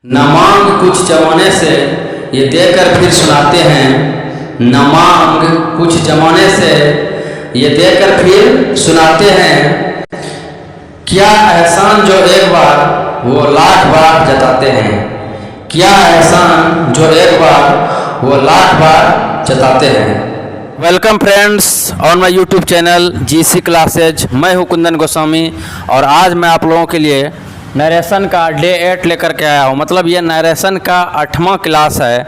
न मांग कुछ जमाने से ये देकर फिर सुनाते हैं। न मांग कुछ जमाने से ये देकर फिर सुनाते हैं। क्या एहसान जो एक बार वो लाख बार जताते हैं। क्या एहसान जो एक बार वो लाख बार जताते हैं। Welcome friends on my YouTube channel GC classes. मैं हूं कुंदन गोस्वामी और आज मैं आप लोगों के लिए नरेशन का डे 8 लेकर के आया हूँ। मतलब ये नरेशन का 8वां क्लास है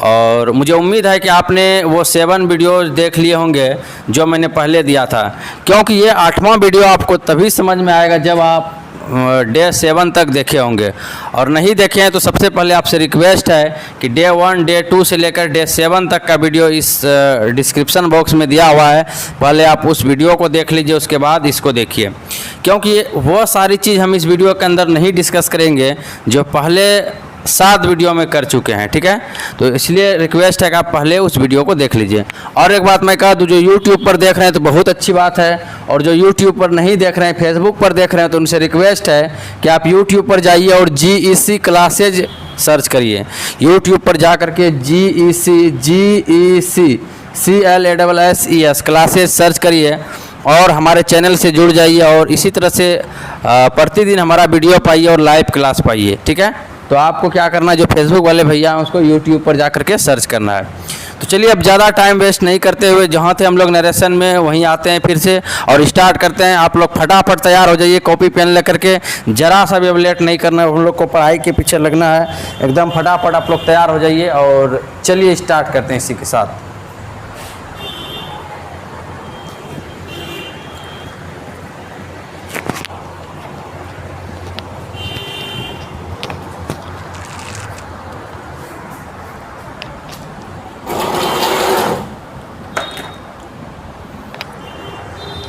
और मुझे उम्मीद है कि आपने वो 7 वीडियोज़ देख लिए होंगे जो मैंने पहले दिया था, क्योंकि ये 8वां वीडियो आपको तभी समझ में आएगा जब आप डे 7 तक देखे होंगे, और नहीं देखे हैं तो सबसे पहले आपसे रिक्वेस्ट है कि डे 1 डे 2 से लेकर डे 7 तक का वीडियो इस डिस्क्रिप्शन बॉक्स में दिया हुआ है। पहले आप उस वीडियो को देख लीजिए, उसके बाद इसको देखिए, क्योंकि वो सारी चीज़ हम इस वीडियो के अंदर नहीं डिस्कस करेंगे जो पहले 7 वीडियो में कर चुके हैं। ठीक है, तो इसलिए रिक्वेस्ट है कि आप पहले उस वीडियो को देख लीजिए। और एक बात मैं कह दूं, जो यूट्यूब पर देख रहे हैं तो बहुत अच्छी बात है, और जो यूट्यूब पर नहीं देख रहे हैं, फेसबुक पर देख रहे हैं, तो उनसे रिक्वेस्ट है कि आप यूट्यूब पर जाइए और GEC क्लासेज सर्च करिए। यूट्यूब पर जा करके GEC CLASSES क्लासेज सर्च करिए और हमारे चैनल से जुड़ जाइए, और इसी तरह से प्रतिदिन हमारा वीडियो पाइए और लाइव क्लास पाइए। ठीक है, तो आपको क्या करना है, जो फेसबुक वाले भैया हैं उसको यूट्यूब पर जा करके सर्च करना है। तो चलिए अब ज़्यादा टाइम वेस्ट नहीं करते हुए जहाँ थे हम लोग नरेशन में वहीं आते हैं फिर से और स्टार्ट करते हैं। आप लोग फटाफट तैयार हो जाइए, कॉपी पेन लेकर के, ज़रा सा भी अब लेट नहीं करना है। हम लोग को पढ़ाई के पीछे लगना है, एकदम फटाफट आप लोग तैयार हो जाइए और चलिए स्टार्ट करते हैं इसी के साथ।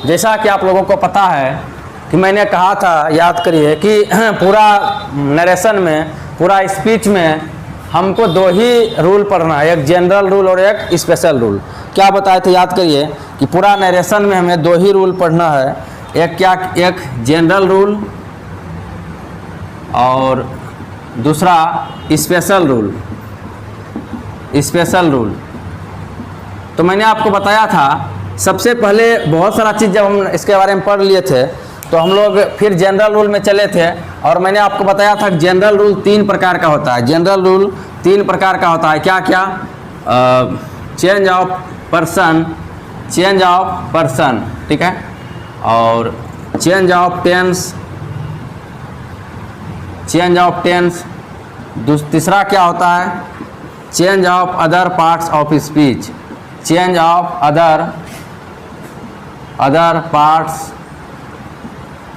जैसा कि आप लोगों को पता है कि मैंने कहा था, याद करिए, कि पूरा नरेशन में, पूरा स्पीच में हमको 2 ही रूल पढ़ना है, एक जनरल रूल और एक स्पेशल रूल। क्या बताए थे, याद करिए कि पूरा नरेशन में हमें 2 ही रूल पढ़ना है। एक जनरल रूल और दूसरा स्पेशल रूल। तो मैंने आपको बताया था, सबसे पहले बहुत सारा चीज़ जब हम इसके बारे में पढ़ लिए थे तो हम लोग फिर जनरल रूल में चले थे, और मैंने आपको बताया था कि जनरल रूल 3 प्रकार का होता है। जनरल रूल 3 प्रकार का होता है। क्या क्या? चेंज ऑफ पर्सन, ठीक है, और चेंज ऑफ टेंस। तीसरा क्या होता है? Change of other parts of speech. Change of other parts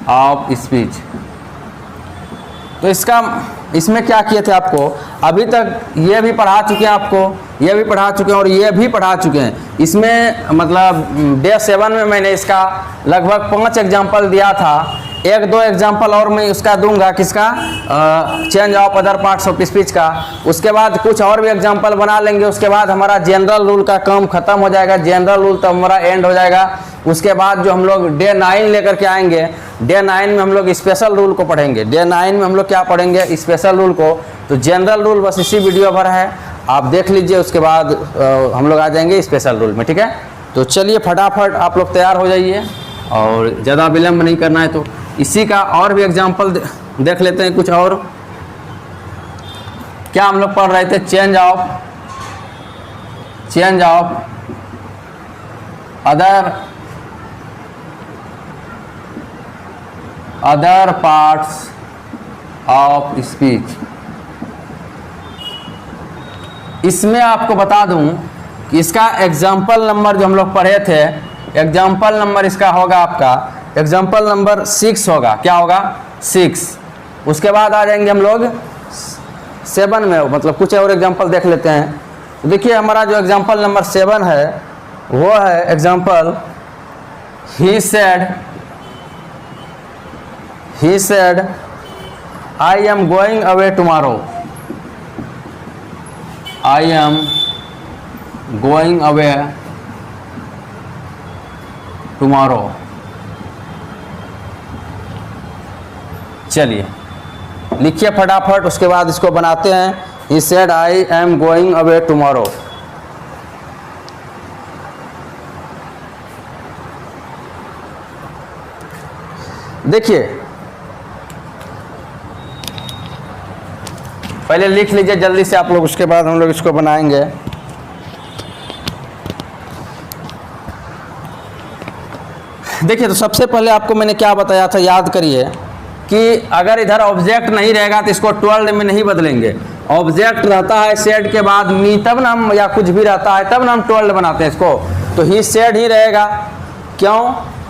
of speech. तो इसमें क्या किए थे, आपको अभी तक ये भी पढ़ा चुके हैं, आपको ये भी पढ़ा चुके हैं और ये भी पढ़ा चुके हैं। इसमें मतलब डे 7 में मैंने इसका लगभग 5 एग्जाम्पल दिया था। 1-2 एग्जाम्पल और मैं उसका दूंगा, किसका? Change of other parts of speech का। उसके बाद कुछ और भी एग्जाम्पल बना लेंगे। उसके बाद हमारा जनरल रूल का काम खत्म हो जाएगा। जनरल रूल तो हमारा एंड हो जाएगा। उसके बाद जो हम लोग डे 9 लेकर के आएंगे, डे 9 में हम लोग स्पेशल रूल को पढ़ेंगे। डे 9 में हम लोग क्या पढ़ेंगे? स्पेशल रूल को। तो जनरल रूल बस इसी वीडियो भर है, आप देख लीजिए। उसके बाद हम लोग आ जाएंगे स्पेशल रूल में। ठीक है, तो चलिए फटाफट आप लोग तैयार हो जाइए और ज़्यादा विलम्ब नहीं करना है। तो इसी का और भी एग्जाम्पल देख लेते हैं। कुछ और क्या हम लोग पढ़ रहे थे? Change of other parts of speech. इसमें आपको बता दूं कि इसका एग्जाम्पल नंबर जो हम लोग पढ़े थे, एग्जाम्पल नंबर इसका होगा, आपका एग्जाम्पल नंबर 6 होगा। क्या होगा? 6। उसके बाद आ जाएंगे हम लोग 7 में, मतलब कुछ और एग्जाम्पल देख लेते हैं। तो देखिए हमारा जो एग्जाम्पल नंबर 7 है वो है example, he said I am going away tomorrow. I am going away tomorrow. चलिए लिखिए फटाफट, उसके बाद इसको बनाते हैं। He said I am going away tomorrow. देखिए पहले लिख लीजिए जल्दी से आप लोग, उसके बाद हम लोग इसको बनाएंगे। देखिए तो सबसे पहले आपको मैंने क्या बताया था, याद करिए कि अगर इधर ऑब्जेक्ट नहीं रहेगा तो इसको 12 में नहीं बदलेंगे। ऑब्जेक्ट रहता है सेड के बाद मी, तब ना हम, या कुछ भी रहता है तब ना हम 12 बनाते हैं इसको। तो ही सेड ही रहेगा। क्यों?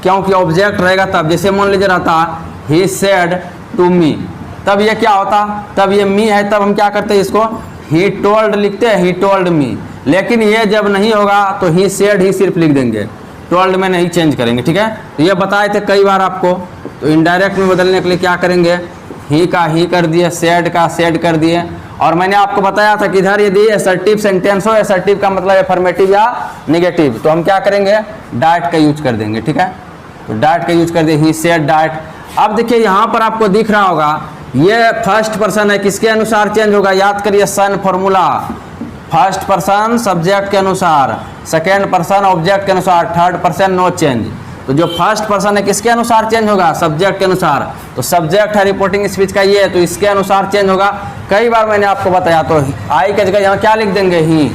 क्योंकि ऑब्जेक्ट रहेगा तब। जैसे मान लीजिए रहता ही सेड टू मी, तब ये क्या होता, तब ये मी है, तब हम क्या करते हैं इसको ही टोल्ड लिखते हैं, ही टोल्ड मी। लेकिन ये जब नहीं होगा तो ही सेड ही सिर्फ लिख देंगे, टोल्ड में नहीं चेंज करेंगे। ठीक है, तो ये बताए थे कई बार आपको। तो इनडायरेक्ट में बदलने के लिए क्या करेंगे, ही का ही कर दिए, सेड का सेड कर दिए। और मैंने आपको बताया था कि इधर यदि असर्टिव सेंटेंस हो, असर्टिव का मतलब अफर्मेटिव या नेगेटिव, तो हम क्या करेंगे डैट का यूज कर देंगे। ठीक है, तो डैट का यूज कर दिए, ही सेड डैट। अब देखिए यहाँ पर आपको दिख रहा होगा ये फर्स्ट पर्सन है, किसके अनुसार चेंज होगा, याद करिए सन फॉर्मूला। फर्स्ट पर्सन सब्जेक्ट के अनुसार, सेकेंड पर्सन ऑब्जेक्ट के अनुसार, थर्ड पर्सन नो चेंज। तो जो फर्स्ट पर्सन है किसके अनुसार चेंज होगा, सब्जेक्ट के अनुसार। तो सब्जेक्ट है रिपोर्टिंग स्पीच का ये, तो इसके अनुसार चेंज होगा। कई बार मैंने आपको बताया, तो आई के जगह यहाँ क्या लिख देंगे ही।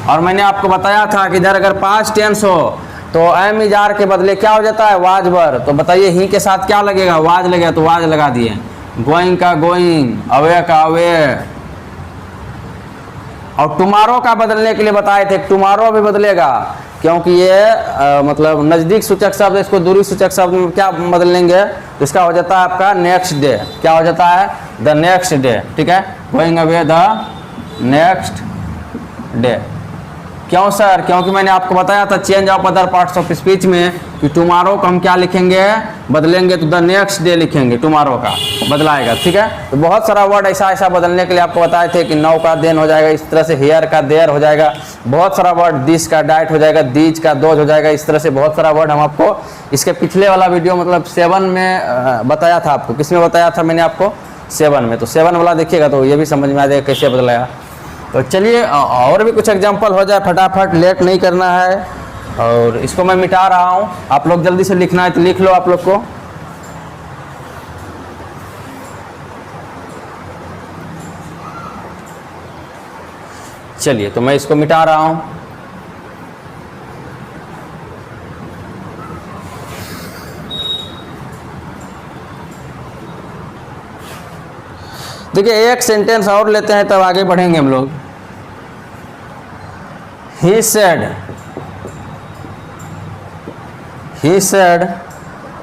और मैंने आपको बताया था कि इधर अगर पास्ट टेंस हो तो एम इजार के बदले क्या हो जाता है वाज वर। तो बताइए ही के साथ क्या लगेगा, वाज लगेगा, तो वाज लगा दिए। गोइंग का गोइंग, अवे का अवे। और टुमारो का बदलने के लिए बताए थे, टुमारो भी बदलेगा क्योंकि ये मतलब नज़दीक सूचक शब्द, इसको दूरी सूचक शब्द में क्या बदल लेंगे, तो इसका हो जाता है आपका नेक्स्ट डे। क्या हो जाता है, द नेक्स्ट डे। ठीक है, going away the next day. क्यों सर, क्योंकि मैंने आपको बताया था change of other parts of speech में कि टुमारो को हम क्या लिखेंगे, बदलेंगे तो द नेक्स्ट डे लिखेंगे, टुमारो का बदलाएगा। ठीक है, तो बहुत सारा वर्ड ऐसा ऐसा बदलने के लिए आपको बताए थे कि नौ का देन हो जाएगा, इस तरह से हेयर का देयर हो जाएगा, बहुत सारा वर्ड, दिस का डाइट हो जाएगा, दीज का दोज हो जाएगा, इस तरह से बहुत सारा वर्ड हम आपको इसके पिछले वाला वीडियो मतलब 7 में बताया था। आपको किस में बताया था मैंने आपको, 7 में। तो 7 वाला देखिएगा तो ये भी समझ में आ जाएगा कैसे बदलाया। तो चलिए और भी कुछ एग्जांपल हो जाए फटाफट, लेट नहीं करना है। और इसको मैं मिटा रहा हूँ, आप लोग जल्दी से लिखना है तो लिख लो आप लोग को। चलिए तो मैं इसको मिटा रहा हूँ। देखिए एक सेंटेंस और लेते हैं तब आगे बढ़ेंगे हम लोग। He said,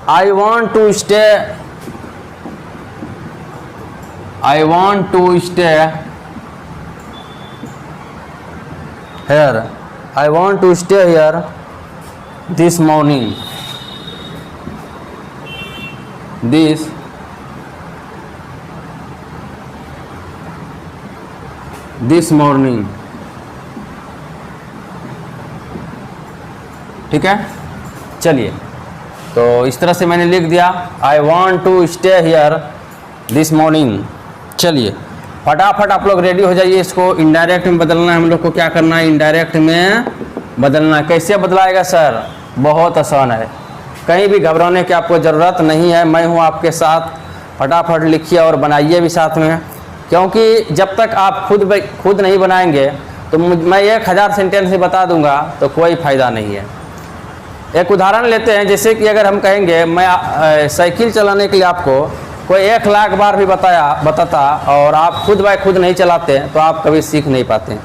I want to stay here. I want to stay here this morning. This morning. ठीक है, चलिए तो इस तरह से मैंने लिख दिया, I want to stay here this morning. चलिए फटाफट आप लोग रेडी हो जाइए, इसको इनडायरेक्ट में बदलना है हम लोग को। क्या करना है, इनडायरेक्ट में बदलना है। कैसे बदलाएगा सर, बहुत आसान है, कहीं भी घबराने की आपको ज़रूरत नहीं है, मैं हूँ आपके साथ। फटाफट लिखिए और बनाइए भी साथ में, क्योंकि जब तक आप खुद नहीं बनाएंगे तो मैं 1000 सेंटेंस ही बता दूंगा तो कोई फ़ायदा नहीं है। एक उदाहरण लेते हैं, जैसे कि अगर हम कहेंगे मैं साइकिल चलाने के लिए आपको कोई 1 लाख बार भी बताता और आप खुद बाय खुद नहीं चलाते तो आप कभी सीख नहीं पाते।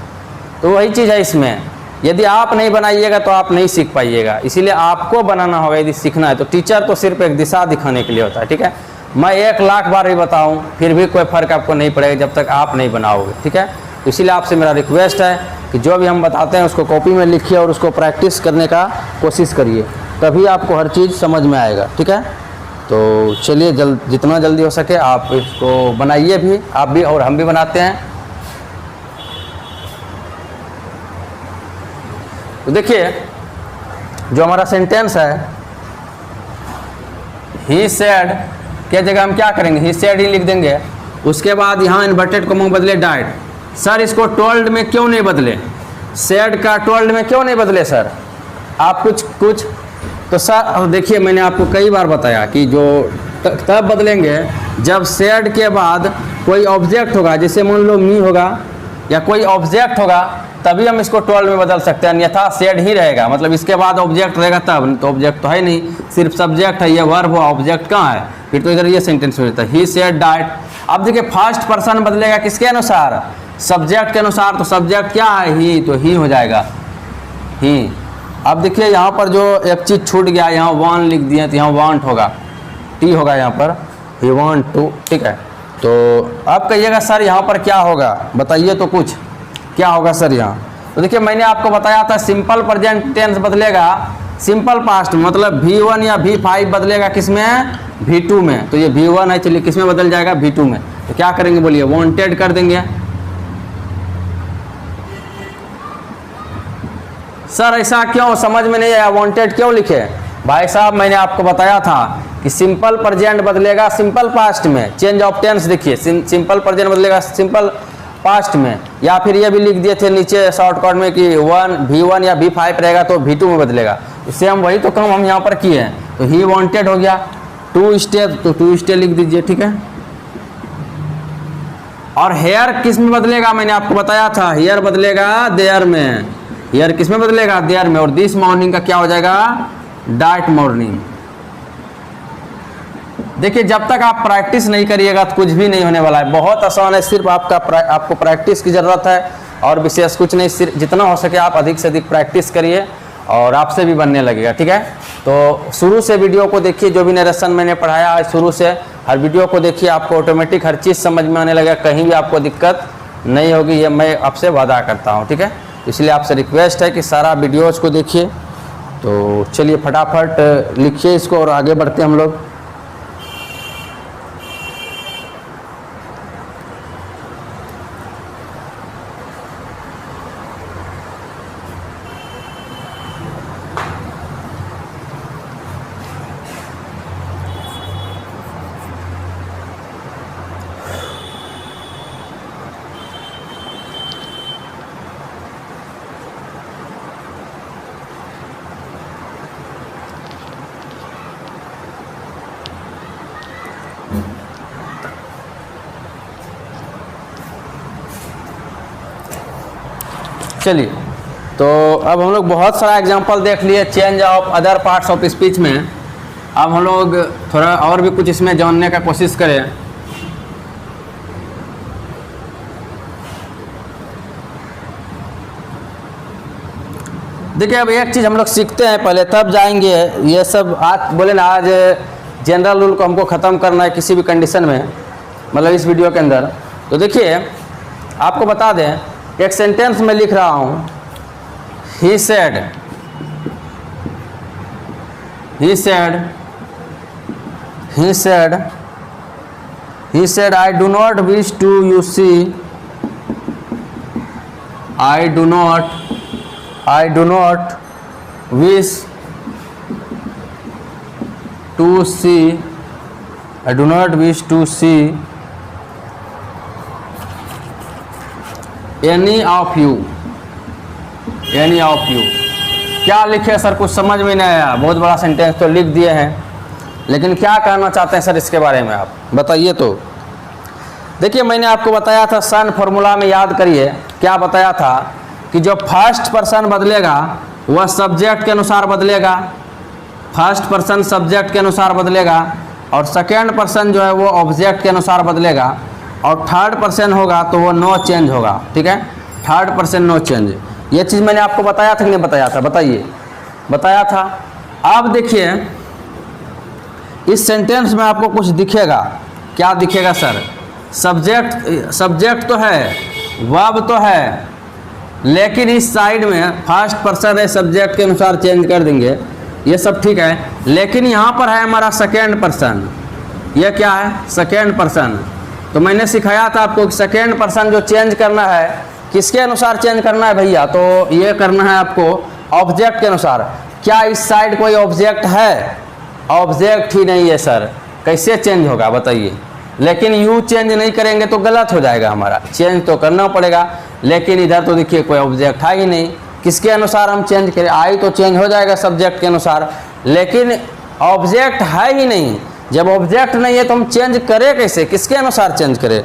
तो वही चीज़ है इसमें, यदि आप नहीं बनाइएगा तो आप नहीं सीख पाइएगा। इसीलिए आपको बनाना होगा यदि सीखना है। तो टीचर तो सिर्फ एक दिशा दिखाने के लिए होता है। ठीक है, मैं 1 लाख बार भी बताऊं फिर भी कोई फ़र्क आपको नहीं पड़ेगा जब तक आप नहीं बनाओगे। ठीक है, तो इसीलिए आपसे मेरा रिक्वेस्ट है कि जो भी हम बताते हैं उसको कॉपी में लिखिए और उसको प्रैक्टिस करने का कोशिश करिए, तभी आपको हर चीज़ समझ में आएगा। ठीक है, तो चलिए जितना जल्दी हो सके आप इसको बनाइए भी, आप भी और हम भी बनाते हैं। तो देखिए जो हमारा सेंटेंस है, ही सेड के जगह हम क्या करेंगे, ही सेड ही लिख देंगे। उसके बाद यहाँ इन्वर्टेड कॉमा बदले डाइट। सर इसको टोल्ड में क्यों नहीं बदले, सेड का टोल्ड में क्यों नहीं बदले सर आप कुछ तो सर देखिए मैंने आपको कई बार बताया कि जो तब बदलेंगे जब सेड के बाद कोई ऑब्जेक्ट होगा, जैसे मान लो मी होगा या कोई ऑब्जेक्ट होगा, तभी हम इसको टोल्ड में बदल सकते हैं, अन्यथा सेड ही रहेगा। मतलब इसके बाद ऑब्जेक्ट रहेगा तब, तो ऑब्जेक्ट तो है नहीं, सिर्फ सब्जेक्ट है, ये वर्ब हुआ, ऑब्जेक्ट कहाँ है, फिर तो इधर ये सेंटेंस हो जाता है ही सेड डाइट। अब देखिए फर्स्ट पर्सन बदलेगा किसके अनुसार, सब्जेक्ट के अनुसार, तो सब्जेक्ट क्या है ही, तो ही हो जाएगा ही। अब देखिए यहाँ पर जो एक चीज़ छूट गया, यहाँ वांट लिख दिए तो यहाँ वांट होगा, टी होगा यहाँ पर, ही वांट टू, ठीक है। तो अब कहिएगा सर यहाँ पर क्या होगा, बताइए तो कुछ क्या होगा सर यहाँ। तो देखिए मैंने आपको बताया था सिंपल प्रेजेंट टेंस बदलेगा सिंपल पास्ट, मतलब V1 या V5 बदलेगा किसमें, V2 में। तो ये V1 है, चलिए किस में बदल जाएगा, V2 में। तो क्या करेंगे बोलिए, वांटेड कर देंगे। सर ऐसा क्यों, समझ में नहीं आया, वांटेड क्यों लिखे भाई साहब। मैंने आपको बताया था कि सिंपल प्रेजेंट बदलेगा सिंपल पास्ट में, चेंज ऑफ टेंस देखिए, सिंपल प्रेजेंट बदलेगा सिंपल पास्ट में, या फिर ये भी लिख दिए थे नीचे शॉर्टकट में कि V1 या V5 रहेगा तो V2 में बदलेगा। उससे हम वही तो काम हम यहाँ पर किए हैं। तो ही वांटेड हो गया, टू स्टे, तो टू स्टे लिख दीजिए, ठीक है। और हेयर किस में बदलेगा, मैंने आपको बताया था, हेयर बदलेगा देयर में, हेयर किस में बदलेगा, देयर में। और दिस मॉर्निंग का क्या हो जाएगा, डाइट मॉर्निंग। देखिए जब तक आप प्रैक्टिस नहीं करिएगा तो कुछ भी नहीं होने वाला है, बहुत आसान है, सिर्फ आपको प्रैक्टिस की ज़रूरत है और विशेष कुछ नहीं, सिर्फ जितना हो सके आप अधिक से अधिक प्रैक्टिस करिए और आपसे भी बनने लगेगा, ठीक है। तो शुरू से वीडियो को देखिए, जो भी नरेशन मैंने पढ़ाया है शुरू से हर वीडियो को देखिए, आपको ऑटोमेटिक हर चीज़ समझ में आने लगेगा, कहीं भी आपको दिक्कत नहीं होगी, ये मैं आपसे वादा करता हूँ, ठीक है। इसलिए आपसे रिक्वेस्ट है कि सारा वीडियोज़ को देखिए। तो चलिए फटाफट लिखिए इसको और आगे बढ़ते हम लोग। चलिए तो अब हम लोग बहुत सारा एग्जांपल देख लिए change of other parts of speech में। अब हम लोग थोड़ा और भी कुछ इसमें जानने का कोशिश करें। देखिए अब एक चीज़ हम लोग सीखते हैं पहले, तब जाएंगे ये सब। आज बोले ना, आज जनरल रूल को हमको ख़त्म करना है किसी भी कंडीशन में, मतलब इस वीडियो के अंदर। तो देखिए आपको बता दें, एक सेंटेंस में लिख रहा हूँ, he said I do not wish to you see, I do not wish to see, I do not wish to see any of you, any of you। क्या लिखे सर, कुछ समझ में नहीं आया, बहुत बड़ा सेंटेंस तो लिख दिए हैं, लेकिन क्या कहना चाहते हैं सर इसके बारे में आप बताइए। तो देखिए मैंने आपको बताया था सन फॉर्मूला में, याद करिए क्या बताया था कि जो फर्स्ट पर्सन बदलेगा वह सब्जेक्ट के अनुसार बदलेगा, फर्स्ट पर्सन सब्जेक्ट के अनुसार बदलेगा, और सेकेंड पर्सन जो है वो ऑब्जेक्ट के अनुसार बदलेगा, और थर्ड पर्सन होगा तो वो नो चेंज होगा, ठीक है। थर्ड पर्सन नो चेंज, ये चीज़ मैंने आपको बताया था कि नहीं बताया था, बताइए, बताया था। अब देखिए इस सेंटेंस में आपको कुछ दिखेगा, क्या दिखेगा सर, सब्जेक्ट तो है, वर्ब तो है, लेकिन इस साइड में फर्स्ट पर्सन है, सब्जेक्ट के अनुसार चेंज कर देंगे, ये सब ठीक है। लेकिन यहाँ पर है हमारा सेकेंड पर्सन, ये क्या है, सेकेंड पर्सन। तो मैंने सिखाया था आपको कि सेकेंड पर्सन जो चेंज करना है किसके अनुसार चेंज करना है भैया, तो ये करना है आपको ऑब्जेक्ट के अनुसार। क्या इस साइड कोई ऑब्जेक्ट है, ऑब्जेक्ट ही नहीं है सर, कैसे चेंज होगा बताइए। लेकिन यू चेंज नहीं करेंगे तो गलत हो जाएगा हमारा, चेंज तो करना पड़ेगा। लेकिन इधर तो देखिए कोई ऑब्जेक्ट है ही नहीं, किसके अनुसार हम चेंज करें? आई तो चेंज हो जाएगा सब्जेक्ट के अनुसार, लेकिन ऑब्जेक्ट है ही नहीं। जब ऑब्जेक्ट नहीं है तो हम चेंज करें कैसे, किसके अनुसार चेंज करें?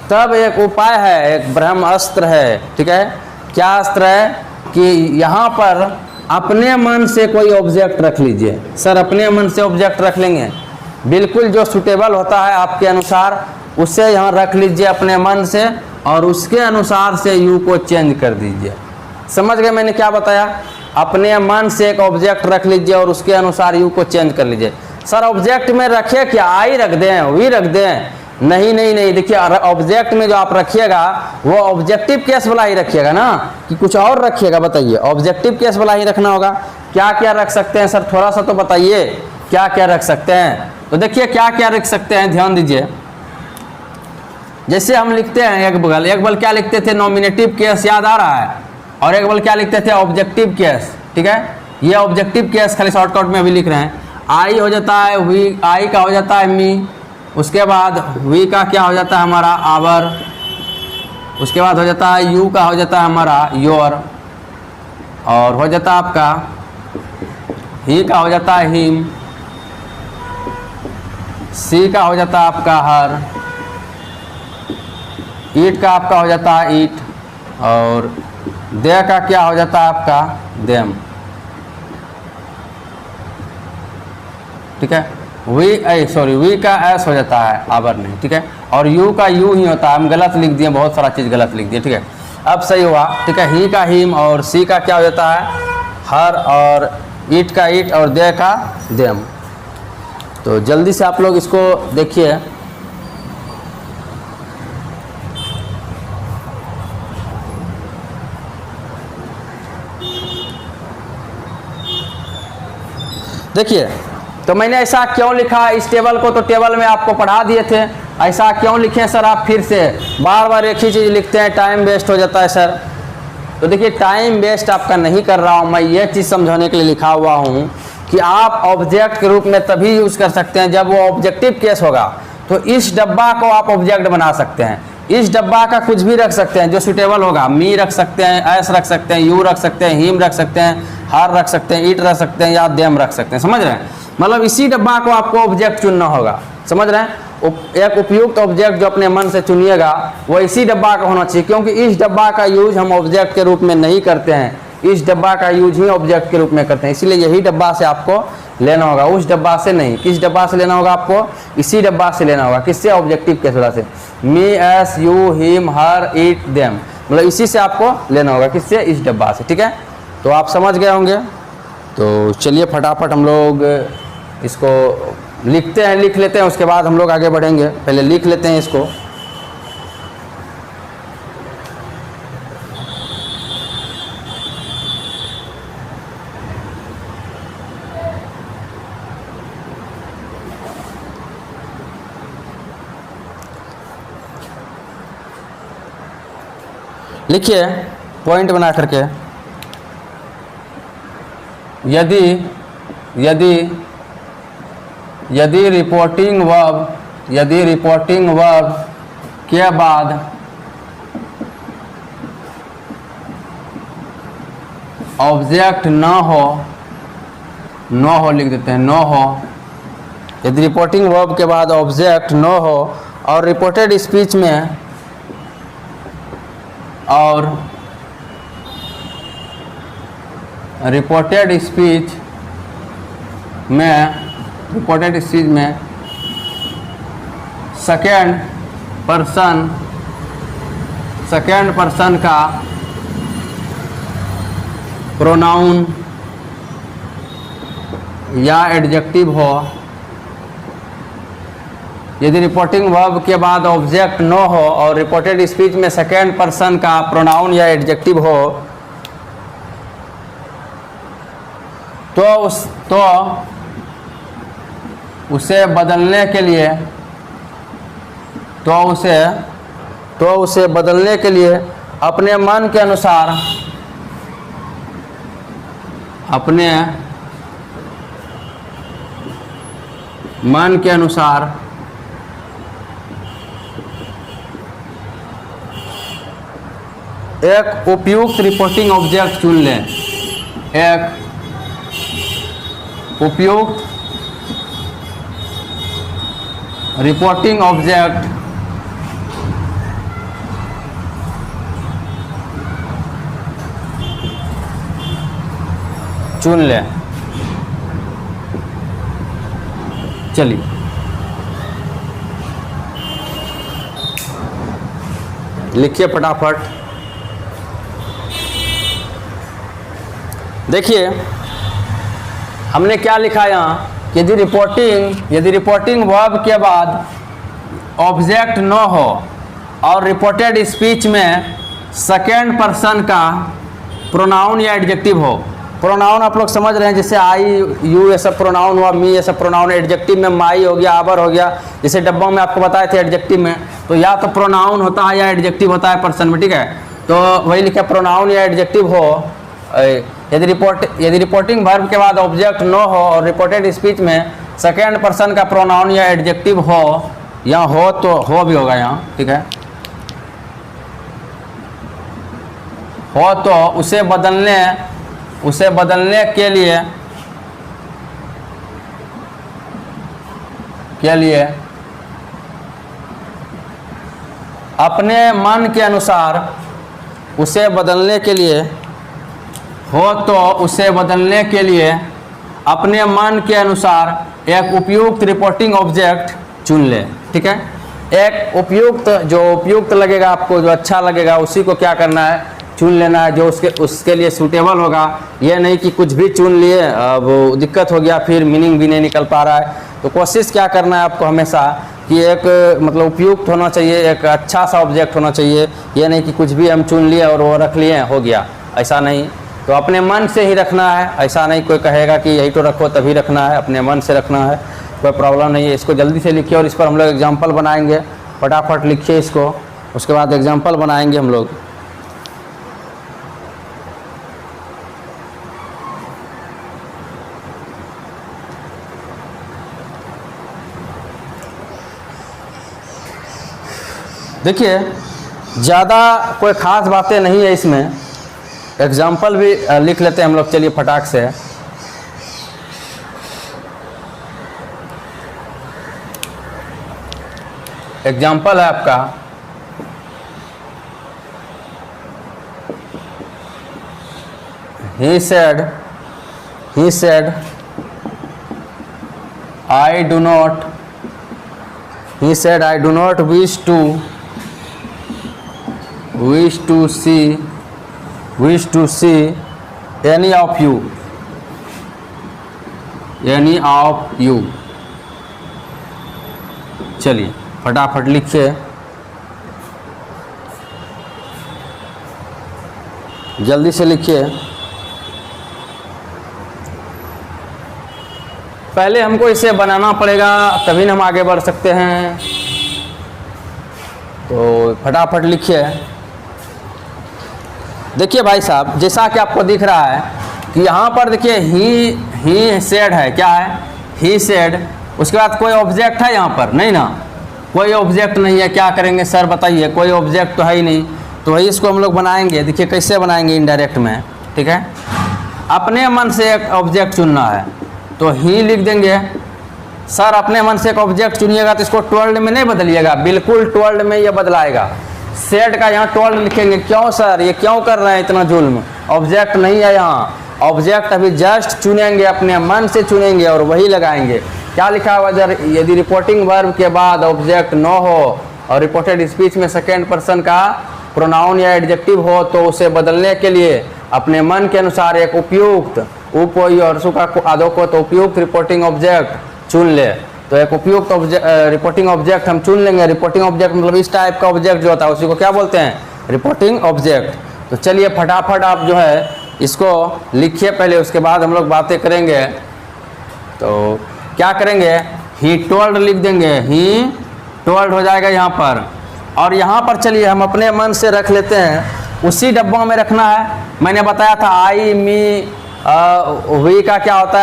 तब एक उपाय है, एक ब्रह्म अस्त्र है, ठीक है। क्या अस्त्र है कि यहाँ पर अपने मन से कोई ऑब्जेक्ट रख लीजिए। सर अपने मन से ऑब्जेक्ट रख लेंगे, बिल्कुल जो सूटेबल होता है आपके अनुसार उसे यहाँ रख लीजिए अपने मन से, और उसके अनुसार से यू को चेंज कर दीजिए। समझ गए मैंने क्या बताया? अपने मन से एक ऑब्जेक्ट रख लीजिए और उसके अनुसार यू को चेंज कर लीजिए। सर ऑब्जेक्ट में रखिए क्या, आई रख दें, वी रख दें? नहीं नहीं नहीं, देखिए ऑब्जेक्ट में जो आप रखिएगा वो ऑब्जेक्टिव केस वाला ही रखिएगा ना, कि कुछ और रखिएगा? बताइए, ऑब्जेक्टिव केस वाला ही रखना होगा। क्या क्या रख सकते हैं सर, थोड़ा सा तो बताइए क्या क्या रख सकते हैं। तो देखिए क्या क्या रख सकते हैं, ध्यान दीजिए। जैसे हम लिखते हैं एक बगल क्या लिखते थे, नॉमिनेटिव केस, याद आ रहा है? और एक बगल क्या लिखते थे, ऑब्जेक्टिव केस, ठीक है। ये ऑब्जेक्टिव केस खाली शॉर्टकट में अभी लिख रहे हैं। आई हो जाता है वी, आई का हो जाता है मी, उसके बाद वी का क्या हो जाता है हमारा, आवर, उसके बाद हो जाता है यू का हो जाता है हमारा योर, और हो जाता है आपका ही का हो जाता है हिम, सी का हो जाता है आपका हर, ईट का आपका हो जाता है ईट, और दे का क्या हो जाता है आपका देम, ठीक है। वी का एस हो जाता है, आवर नहीं, ठीक है। और यू का यू ही होता है, हम गलत लिख दिए, बहुत सारा चीज़ गलत लिख दिए, ठीक है। अब सही हुआ, ठीक है। ही का हिम, और सी का क्या हो जाता है हर, और ईट का ईट, और दे का देम। तो जल्दी से आप लोग इसको देखिए। देखिए तो मैंने ऐसा क्यों लिखा इस टेबल को, तो टेबल में आपको पढ़ा दिए थे। ऐसा क्यों लिखे सर आप फिर से बार बार एक ही चीज़ लिखते हैं, टाइम वेस्ट हो जाता है सर। तो देखिए टाइम वेस्ट आपका नहीं कर रहा हूँ मैं, ये चीज़ समझाने के लिए लिखा हुआ हूँ कि आप ऑब्जेक्ट के रूप में तभी यूज़ कर सकते हैं जब वो ऑब्जेक्टिव केस होगा। तो इस डब्बा को आप ऑब्जेक्ट बना सकते हैं, इस डब्बा का कुछ भी रख सकते हैं जो सुटेबल होगा। मी रख सकते हैं, एस रख सकते हैं, यू रख सकते हैं, हिम रख सकते हैं, हर रख सकते हैं, ईट रख सकते हैं, या देम रख सकते हैं। समझ रहे हैं? मतलब इसी डब्बा को आपको ऑब्जेक्ट चुनना होगा, समझ रहे हैं? एक उपयुक्त ऑब्जेक्ट जो अपने मन से चुनिएगा वो इसी डब्बा का होना चाहिए, क्योंकि इस डब्बा का यूज हम ऑब्जेक्ट के रूप में नहीं करते हैं, इस डब्बा का यूज ही ऑब्जेक्ट के रूप में करते हैं। इसीलिए यही डब्बा से आपको लेना होगा, उस डब्बा से नहीं। किस डब्बा से लेना होगा आपको? इसी डब्बा से लेना होगा। किससे? ऑब्जेक्टिव केस वाला से। Me, us, you, him, her, it, them, मतलब इसी से आपको लेना होगा। किससे? इस डब्बा से, ठीक है। तो आप समझ गए होंगे। तो चलिए फटाफट हम लोग इसको लिखते हैं, लिख लेते हैं, उसके बाद हम लोग आगे बढ़ेंगे। पहले लिख लेते हैं इसको। लिखिए पॉइंट बना करके, यदि रिपोर्टिंग वर्ब के बाद ऑब्जेक्ट न हो लिख देते हैं, न हो। यदि रिपोर्टिंग वर्ब के बाद ऑब्जेक्ट न हो और रिपोर्टेड स्पीच में रिपोर्टेड स्पीच में सेकेंड पर्सन का प्रोनाउन या एडजेक्टिव हो। यदि रिपोर्टिंग वर्ब के बाद ऑब्जेक्ट न हो और रिपोर्टेड स्पीच में सेकेंड पर्सन का प्रोनाउन या एडजेक्टिव हो तो उसे बदलने के लिए अपने मन के अनुसार एक उपयुक्त रिपोर्टिंग ऑब्जेक्ट चुन लें। एक उपयुक्त रिपोर्टिंग ऑब्जेक्ट चुन लें। चलिए लिखिए फटाफट। देखिए हमने क्या लिखा यहाँ, यदि रिपोर्टिंग वर्ब के बाद ऑब्जेक्ट न हो और रिपोर्टेड स्पीच में सेकेंड पर्सन का प्रोनाउन या एडजेक्टिव हो। प्रोनाउन आप लोग समझ रहे हैं, जैसे आई यू ये सब प्रोनाउन हुआ, मी ये सब प्रोनाउन। एडजेक्टिव में माई हो गया, आवर हो गया, जैसे डब्बों में आपको बताए थे एडजेक्टिव में, तो या तो प्रोनाउन होता है या एडजेक्टिव होता है पर्सन में, ठीक है। तो वही लिखा प्रोनाउन या एडजेक्टिव हो। यदि रिपोर्टिंग वर्ब के बाद ऑब्जेक्ट न हो और रिपोर्टेड स्पीच में सेकेंड पर्सन का प्रोनाउन या एडजेक्टिव हो, या हो तो हो भी होगा यहाँ, ठीक है। हो तो उसे बदलने के लिए अपने मन के अनुसार उसे बदलने के लिए अपने मन के अनुसार एक उपयुक्त रिपोर्टिंग ऑब्जेक्ट चुन ले, ठीक है। एक उपयुक्त लगेगा आपको, जो अच्छा लगेगा उसी को क्या करना है, चुन लेना है, जो उसके लिए सूटेबल होगा। ये नहीं कि कुछ भी चुन लिए, अब दिक्कत हो गया, फिर मीनिंग भी नहीं निकल पा रहा है। तो कोशिश क्या करना है आपको हमेशा कि एक मतलब उपयुक्त होना चाहिए, एक अच्छा सा ऑब्जेक्ट होना चाहिए। ये नहीं कि कुछ भी हम चुन लिए और वो रख लिए हो गया, ऐसा नहीं। तो अपने मन से ही रखना है, ऐसा नहीं कोई कहेगा कि यही तो रखो तभी रखना है, अपने मन से रखना है, कोई प्रॉब्लम नहीं है। इसको जल्दी से लिखिए और इस पर हम लोग एग्जाम्पल बनाएंगे। फटाफट लिखिए इसको, उसके बाद एग्जाम्पल बनाएंगे हम लोग। देखिए ज़्यादा कोई ख़ास बातें नहीं है इसमें, एग्जाम्पल भी लिख लेते हैं हम लोग। चलिए फटाक से एग्जाम्पल है आपका, he said I do not wish to see any of you। चलिए फटाफट लिखिए, जल्दी से लिखिए। पहले हमको इसे बनाना पड़ेगा, तभी हम आगे बढ़ सकते हैं। तो फटाफट लिखिए। देखिए भाई साहब, जैसा कि आपको दिख रहा है कि यहाँ पर देखिए ही सेड है, क्या है, ही सेड। उसके बाद कोई ऑब्जेक्ट है यहाँ पर? नहीं ना, कोई ऑब्जेक्ट नहीं है। क्या करेंगे सर बताइए, कोई ऑब्जेक्ट तो है ही नहीं। तो वही इसको हम लोग बनाएंगे। देखिए कैसे बनाएंगे, इनडायरेक्ट में, ठीक है। अपने मन से एक ऑब्जेक्ट चुनना है, तो ही लिख देंगे। सर अपने मन से एक ऑब्जेक्ट चुनिएगा तो इसको टोल्ड में नहीं बदलिएगा, बिल्कुल टोल्ड में ये बदलाएगा। सेड का यहाँ टोल्ड लिखेंगे। क्यों सर, ये क्यों कर रहे हैं इतना जुल्म, ऑब्जेक्ट नहीं है यहाँ। ऑब्जेक्ट अभी जस्ट चुनेंगे, अपने मन से चुनेंगे और वही लगाएंगे। क्या लिखा हुआ, यदि रिपोर्टिंग वर्ब के बाद ऑब्जेक्ट न हो और रिपोर्टेड स्पीच में सेकेंड पर्सन का प्रोनाउन या एडजेक्टिव हो, तो उसे बदलने के लिए अपने मन के अनुसार एक उपयुक्त और सुखा आदो को तो उपयुक्त रिपोर्टिंग ऑब्जेक्ट चुन ले। तो एक उपयुक्त रिपोर्टिंग ऑब्जेक्ट हम चुन लेंगे। रिपोर्टिंग ऑब्जेक्ट मतलब इस टाइप का ऑब्जेक्ट जो होता है उसी को क्या बोलते हैं, रिपोर्टिंग ऑब्जेक्ट। तो चलिए फटाफट आप जो है इसको लिखिए पहले, उसके बाद हम लोग बातें करेंगे। तो क्या करेंगे, ही टोल्ड लिख देंगे, ही टोल्ड हो जाएगा यहाँ पर। और यहाँ पर चलिए हम अपने मन से रख लेते हैं, उसी डब्बों में रखना है। मैंने बताया था आई मी वी का क्या होता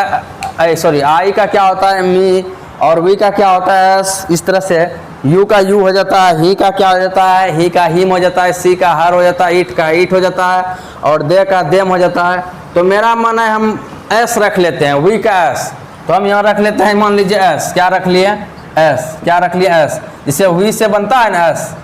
है, सॉरी आई का क्या होता है मी, और वी का क्या होता है इस तरह से यू का यू हो जाता है, ही का क्या हो जाता है, ही का हिम हो जाता है, सी का हर हो जाता है, ईट का ईट हो जाता है, और दे का देम हो जाता है। तो मेरा मन है हम एस रख लेते हैं, वी का एस। तो हम यहाँ रख लेते हैं, मान लीजिए एस, क्या रख लिए एस, क्या रख लिए एस, जिससे वी से बनता है ना एस,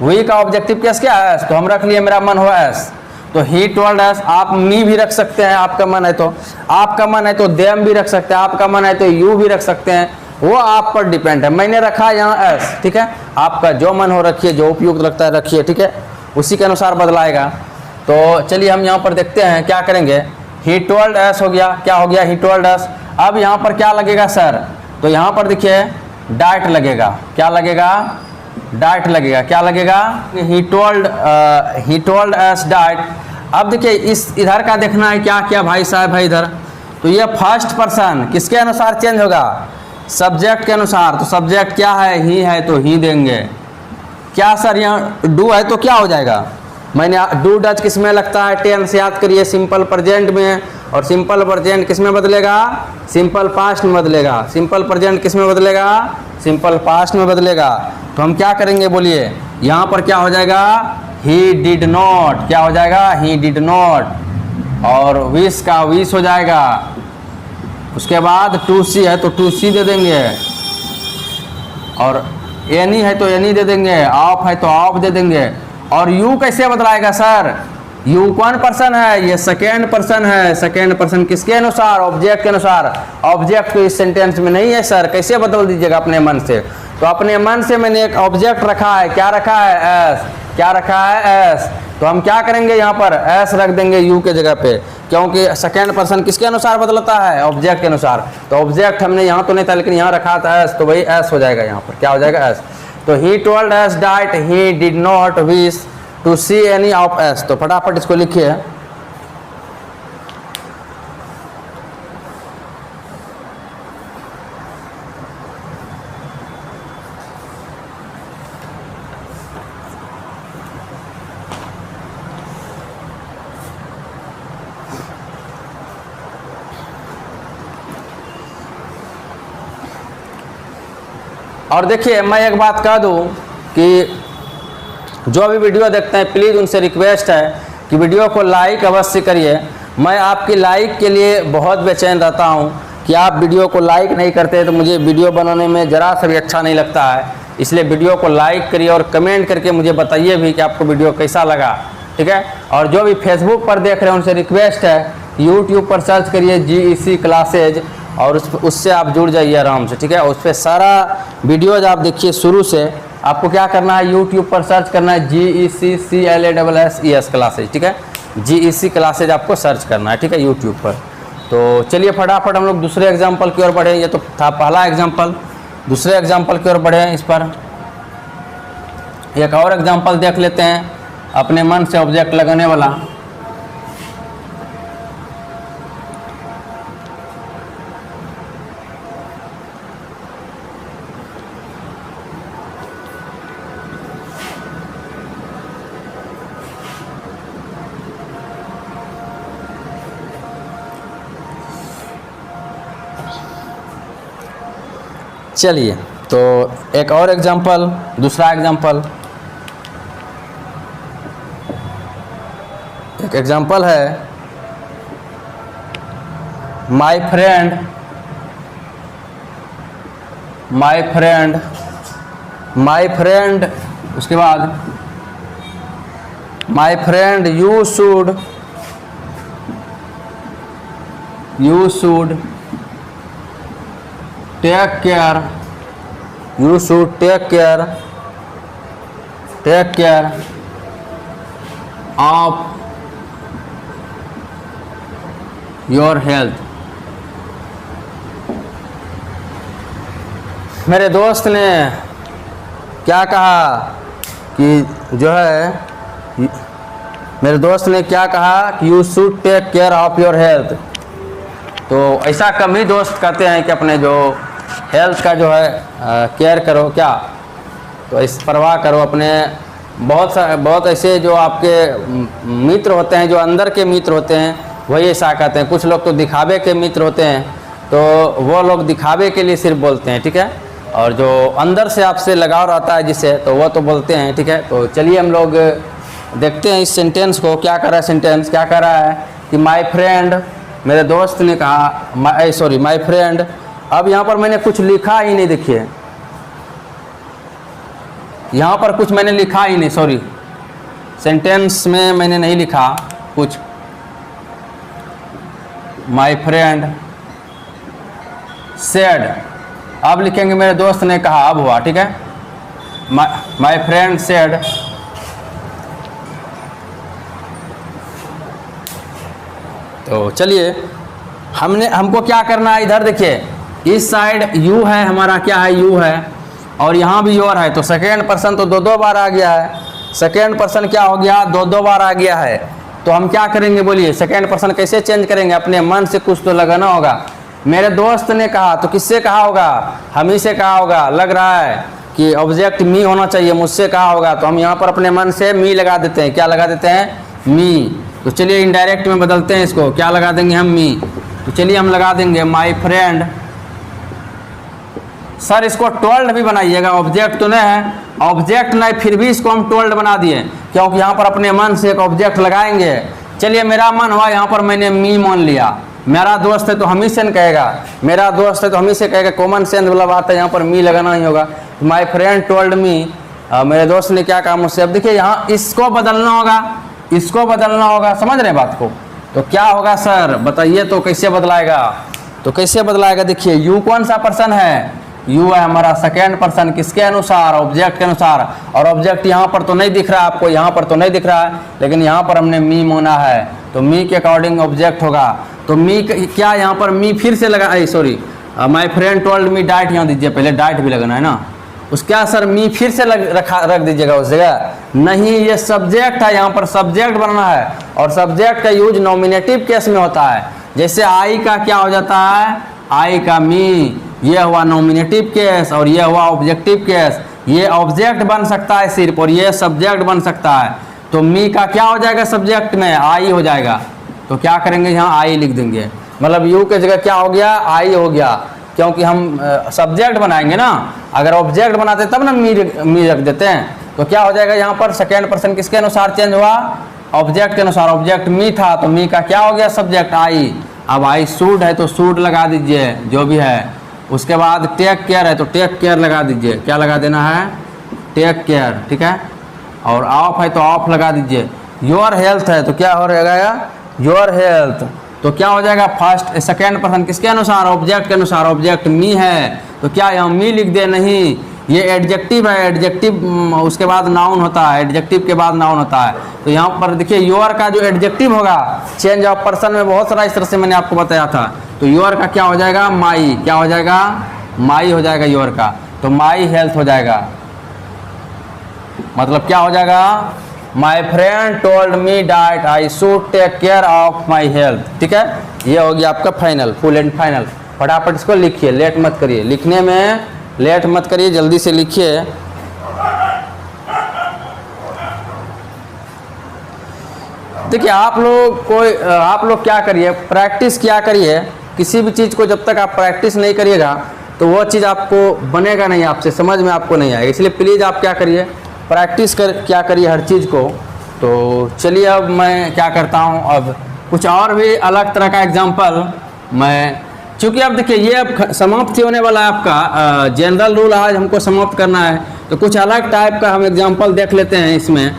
वी का ऑब्जेक्टिव केस क्या है एस, तो हम रख लिए मेरा मन हुआ एस। तो ही टोल्ड एस, आप मी भी रख सकते हैं, आपका मन है तो, आपका मन है तो देम भी रख सकते हैं, आपका मन है तो यू भी रख सकते हैं, वो आप पर डिपेंड है। मैंने रखा यहाँ एस, ठीक है, आपका जो मन हो रखिए, जो उपयुक्त लगता है रखिए, ठीक है, उसी के अनुसार बदलाएगा। तो चलिए हम यहाँ पर देखते हैं क्या करेंगे। ही टोल्ड एस हो गया, क्या हो गया, ही टोल्ड एस। अब यहाँ पर क्या लगेगा सर, तो यहाँ पर देखिए डाइट लगेगा, क्या लगेगा, डाइट लगेगा, क्या लगेगा, ही टोल्ड एस डाइट। अब देखिए इस इधर का देखना है क्या क्या भाई साहब है इधर, तो ये फर्स्ट पर्सन किसके अनुसार चेंज होगा, सब्जेक्ट के अनुसार। तो सब्जेक्ट क्या है, ही है तो ही देंगे। क्या सर यहाँ डू है तो क्या हो जाएगा, मैंने डू डज किस में लगता है, टेंस याद करिए, सिंपल प्रेजेंट में, और सिंपल प्रेजेंट किस में बदलेगा, सिंपल पास्ट में बदलेगा। सिंपल प्रेजेंट किस में बदलेगा, सिंपल पास्ट में बदलेगा। तो हम क्या करेंगे बोलिए, यहाँ पर क्या हो जाएगा, ही डिड नॉट, क्या हो जाएगा, ही डिड नॉट, और विश का विश हो जाएगा। उसके बाद टू सी है तो टू सी दे देंगे, और एनी है तो एनी दे देंगे, ऑफ है तो ऑफ दे देंगे। और यू कैसे बदलाएगा सर, यू कौन पर्सन है, ये सेकेंड पर्सन है। सेकेंड पर्सन किसके अनुसार, ऑब्जेक्ट के अनुसार। ऑब्जेक्ट तो इस सेंटेंस में नहीं है सर, कैसे बदल दीजिएगा अपने मन से। तो अपने मन से मैंने एक ऑब्जेक्ट रखा है, क्या रखा है, एस, क्या रखा है, एस। तो हम क्या करेंगे, यहाँ पर एस रख देंगे यू के जगह पे, क्योंकि सेकेंड पर्सन किसके अनुसार बदलता है, ऑब्जेक्ट के अनुसार। तो ऑब्जेक्ट हमने यहाँ तो नहीं था, लेकिन यहाँ रखा था एस, तो वही एस हो जाएगा, यहाँ पर क्या हो जाएगा, एस। तो he told us that, he did not wish to see any of us. तो फटाफट इसको लिखिए। और देखिए मैं एक बात कह दूं कि जो भी वीडियो देखते हैं प्लीज़ उनसे रिक्वेस्ट है कि वीडियो को लाइक अवश्य करिए। मैं आपकी लाइक के लिए बहुत बेचैन रहता हूं कि आप वीडियो को लाइक नहीं करते तो मुझे वीडियो बनाने में ज़रा सा भी अच्छा नहीं लगता है। इसलिए वीडियो को लाइक करिए और कमेंट करके मुझे बताइए भी कि आपको वीडियो कैसा लगा, ठीक है। और जो भी फेसबुक पर देख रहे हैं उनसे रिक्वेस्ट है, यूट्यूब पर सर्च करिए GEC क्लासेज, और उससे आप जुड़ जाइए आराम से, ठीक है। उस पर सारा वीडियोज आप देखिए शुरू से। आपको क्या करना है, यूट्यूब पर सर्च करना है GEC CLASSES क्लासेज, ठीक है। GEC क्लासेज आपको सर्च करना है, ठीक है, यूट्यूब पर। तो चलिए फटाफट हम लोग दूसरे एग्जाम्पल की ओर बढ़े। ये तो था पहला एग्जाम्पल, दूसरे एग्जाम्पल की ओर बढ़े। इस पर एक और एग्जाम्पल देख लेते हैं, अपने मन से ऑब्जेक्ट लगाने वाला। चलिए तो एक और एग्जाम्पल, दूसरा एग्जाम्पल, एक एग्जाम्पल है my friend, my friend, my friend, उसके बाद my friend you should take care, you should take care of your health। मेरे दोस्त ने क्या कहा कि जो है, मेरे दोस्त ने क्या कहा कि you should take care of your health। तो ऐसा कम ही दोस्त कहते हैं कि अपने जो हेल्थ का जो है केयर करो, क्या तो इस परवाह करो अपने। बहुत ऐसे जो आपके मित्र होते हैं, जो अंदर के मित्र होते हैं, वही ऐसा कहते हैं। कुछ लोग तो दिखावे के मित्र होते हैं, तो वो लोग दिखावे के लिए सिर्फ बोलते हैं, ठीक है। और जो अंदर से आपसे लगाव रहता है जिसे, तो वो तो बोलते हैं, ठीक है। तो चलिए हम लोग देखते हैं इस सेंटेंस को। क्या कर रहा है सेंटेंस, क्या कर रहा है कि माय फ्रेंड, मेरे दोस्त ने कहा, माय फ्रेंड। अब यहाँ पर मैंने कुछ लिखा ही नहीं, देखिए यहाँ पर कुछ मैंने लिखा ही नहीं, सॉरी, सेंटेंस में मैंने नहीं लिखा कुछ। माय फ्रेंड सेड, अब लिखेंगे मेरे दोस्त ने कहा, अब हुआ, ठीक है। माय फ्रेंड सेड, तो चलिए हमको क्या करना है, इधर देखिए इस साइड यू है, हमारा क्या है, यू है, और यहाँ भी योर है। तो सेकेंड पर्सन तो दो बार आ गया है, सेकेंड पर्सन क्या हो गया, दो बार आ गया है। तो हम क्या करेंगे बोलिए, सेकेंड पर्सन कैसे चेंज करेंगे, अपने मन से कुछ तो लगाना होगा। मेरे दोस्त ने कहा, तो किससे कहा होगा, हम ही से कहा होगा। लग रहा है कि ऑब्जेक्ट मी होना चाहिए, मुझसे कहा होगा, तो हम यहाँ पर अपने मन से मी लगा देते हैं। क्या लगा देते हैं, मी। तो चलिए इनडायरेक्ट में बदलते हैं इसको, क्या लगा देंगे हम, मी। तो चलिए हम लगा देंगे माय फ्रेंड। सर इसको टोल्ड भी बनाइएगा, ऑब्जेक्ट तो नहीं है, ऑब्जेक्ट नहीं, फिर भी इसको हम टोल्ड बना दिए, क्योंकि यहाँ पर अपने मन से एक ऑब्जेक्ट लगाएंगे। चलिए मेरा मन हुआ, यहाँ पर मैंने मी मान लिया। मेरा दोस्त है तो हम ही से कहेगा, मेरा दोस्त है तो हम ही से कहेगा, कॉमन सेंस वाला बात है, यहाँ पर मी लगाना ही होगा। माय फ्रेंड टोल्ड मी, मेरे दोस्त ने क्या कहा मुझसे। अब देखिए यहाँ इसको बदलना होगा, इसको बदलना होगा, समझ रहे बात को। तो क्या होगा सर बताइए, तो कैसे बदलाएगा, तो कैसे बदलाएगा। देखिए यू कौन सा पर्सन है, यू है हमारा सेकेंड पर्सन, किसके अनुसार, ऑब्जेक्ट के अनुसार। और ऑब्जेक्ट यहाँ पर तो नहीं दिख रहा है आपको, यहाँ पर तो नहीं दिख रहा है, लेकिन यहाँ पर हमने मी माना है, तो मी के अकॉर्डिंग ऑब्जेक्ट होगा। तो मी क्या, यहाँ पर मी फिर से लगा, sorry, my friend told me diet, यहाँ दीजिए, पहले डाइट भी लगाना है ना, उस क्या सर मी फिर से रख दीजिएगा उस जगह, नहीं ये सब्जेक्ट है, यहाँ पर सब्जेक्ट बनना है। और सब्जेक्ट का यूज नॉमिनेटिव केस में होता है, जैसे आई का क्या हो जाता है, आई का मी, ये हुआ नॉमिनेटिव केस और ये हुआ ऑब्जेक्टिव केस। ये ऑब्जेक्ट बन सकता है सिर्फ, और ये सब्जेक्ट बन सकता है। तो मी का क्या हो जाएगा सब्जेक्ट में, आई हो जाएगा। तो क्या करेंगे, यहाँ आई लिख देंगे, मतलब यू के जगह क्या हो गया, आई हो गया, क्योंकि हम सब्जेक्ट बनाएंगे ना। अगर ऑब्जेक्ट बनाते तब ना मी रख देते हैं। तो क्या हो जाएगा, यहाँ पर सेकेंड पर्सन किसके अनुसार चेंज हुआ, ऑब्जेक्ट के अनुसार। ऑब्जेक्ट मी था तो मी का क्या हो गया, सब्जेक्ट आई। अब आई शूड है तो शूड लगा दीजिए, जो भी है। उसके बाद टेक केयर है तो टेक केयर लगा दीजिए, क्या लगा देना है, टेक केयर, ठीक है। और ऑफ है तो ऑफ लगा दीजिए। योर हेल्थ है तो क्या हो रहेगा, योर हेल्थ। तो क्या हो जाएगा, फर्स्ट सेकेंड पर्सन किसके अनुसार, ऑब्जेक्ट के अनुसार। ऑब्जेक्ट मी है तो क्या यहाँ मी लिख दे, नहीं, ये एडजेक्टिव है, एडजेक्टिव उसके बाद नाउन होता है, एडजेक्टिव के बाद नाउन होता है। तो यहाँ पर देखिए योर का जो एडजेक्टिव होगा, चेंज ऑफ पर्सन में बहुत सारा इस तरह से मैंने आपको बताया था। तो योर का क्या हो जाएगा, माई, क्या हो जाएगा, माई हो जाएगा योर का। तो माई हेल्थ हो जाएगा, मतलब क्या हो जाएगा, my friend told me that I should take care of my health, ठीक है। ये हो गया आपका फाइनल, फुल एंड फाइनल। फटाफट इसको लिखिए, लेट मत करिए, लिखने में लेट मत करिए, जल्दी से लिखिए। देखिए आप लोग क्या करिए, प्रैक्टिस क्या करिए। किसी भी चीज़ को जब तक आप प्रैक्टिस नहीं करिएगा तो वो चीज़ आपको बनेगा नहीं, आपसे समझ में आपको नहीं आएगा। इसलिए प्लीज़ आप क्या करिए, प्रैक्टिस क्या करिए हर चीज़ को। तो चलिए अब मैं क्या करता हूँ, अब कुछ और भी अलग तरह का एग्जांपल मैं, चूँकि अब देखिए ये अब समाप्त होने वाला है आपका जनरल रूल, आज हमको समाप्त करना है। तो कुछ अलग टाइप का हम एग्जांपल देख लेते हैं इसमें,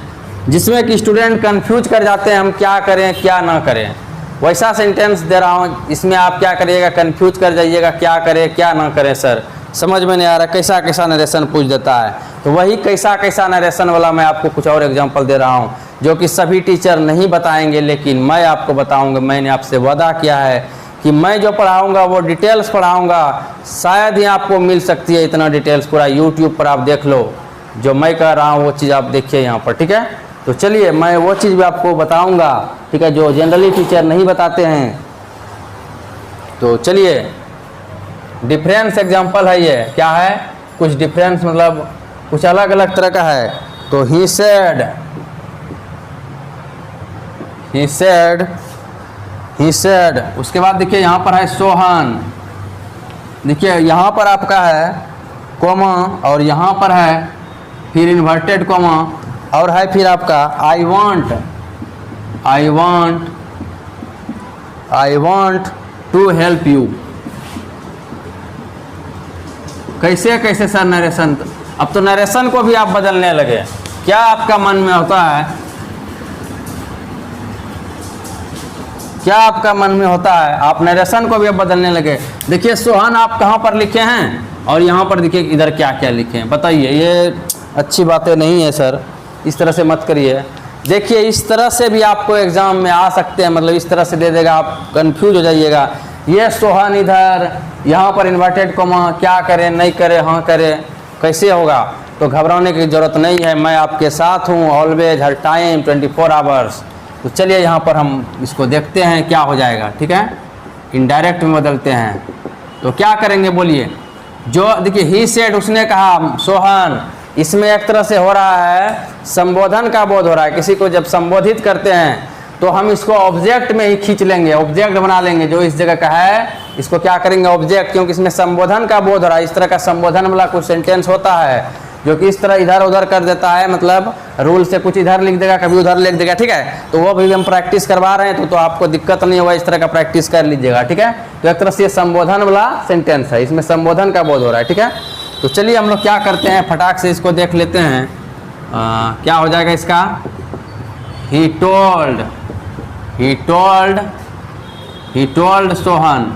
जिसमें कि स्टूडेंट कंफ्यूज कर जाते हैं, हम क्या करें क्या ना करें। वैसा सेंटेंस दे रहा हूँ, इसमें आप क्या करिएगा, कंफ्यूज कर जाइएगा, क्या करें क्या ना करें सर, समझ में नहीं आ रहा, कैसा कैसा नरेशन पूछ देता है। तो वही कैसा कैसा नरेशन वाला मैं आपको कुछ और एग्जांपल दे रहा हूँ, जो कि सभी टीचर नहीं बताएंगे, लेकिन मैं आपको बताऊँगा। मैंने आपसे वादा किया है कि मैं जो पढ़ाऊँगा वो डिटेल्स पढ़ाऊँगा, शायद ही आपको मिल सकती है इतना डिटेल्स, पूरा यूट्यूब पर आप देख लो, जो मैं कह रहा हूँ वो चीज़ आप देखिए यहाँ पर, ठीक है। तो चलिए मैं वो चीज़ भी आपको बताऊंगा, ठीक है, जो जनरली टीचर नहीं बताते हैं। तो चलिए डिफरेंस एग्जांपल है, ये क्या है, कुछ डिफरेंस मतलब कुछ अलग अलग तरह का है। तो ही सेड, उसके बाद देखिए यहाँ पर है सोहन। देखिए यहाँ पर आपका है कोमा, और यहाँ पर है फिर इन्वर्टेड कोमा, और है फिर आपका I want to help you. कैसे कैसे सर नरेशन, अब तो नरेशन को भी आप बदलने लगे। क्या आपका मन में होता है, क्या आपका मन में होता है, आप नरेशन को भी अब बदलने लगे। देखिए सोहन आप कहाँ पर लिखे हैं और यहाँ पर देखिए इधर क्या क्या लिखे हैं, बताइए। ये अच्छी बातें नहीं है सर, इस तरह से मत करिए। देखिए इस तरह से भी आपको एग्ज़ाम में आ सकते हैं, मतलब इस तरह से दे देगा, आप कंफ्यूज हो जाइएगा। ये सोहन इधर, यहाँ पर इन्वर्टेड कोमा, क्या करें नहीं करें, हाँ करें, कैसे होगा। तो घबराने की ज़रूरत नहीं है, मैं आपके साथ हूँ ऑलवेज, हर टाइम, 24 आवर्स। तो चलिए यहाँ पर हम इसको देखते हैं क्या हो जाएगा, ठीक है। इनडायरेक्ट में बदलते हैं तो क्या करेंगे बोलिए। जो देखिए ही सेड, उसने कहा सोहन, इसमें एक तरह से हो रहा है संबोधन का बोध हो रहा है। किसी को जब संबोधित करते हैं तो हम इसको ऑब्जेक्ट में ही खींच लेंगे, ऑब्जेक्ट बना लेंगे। जो इस जगह का है इसको क्या करेंगे ऑब्जेक्ट, क्योंकि इसमें संबोधन का बोध हो रहा है। इस तरह का संबोधन वाला कुछ सेंटेंस होता है जो कि इस तरह इधर उधर कर देता है, मतलब रूल से कुछ इधर लिख देगा, कभी उधर लिख देगा, ठीक है। तो वो भी हम प्रैक्टिस करवा रहे हैं तो आपको दिक्कत नहीं होगा, इस तरह का प्रैक्टिस कर लीजिएगा, ठीक है। तो एक तरह से संबोधन वाला सेंटेंस है, इसमें संबोधन का बोध हो रहा है, ठीक है। तो चलिए हम लोग क्या करते हैं, फटाक से इसको देख लेते हैं। क्या हो जाएगा इसका, ही टोल्ड सोहन।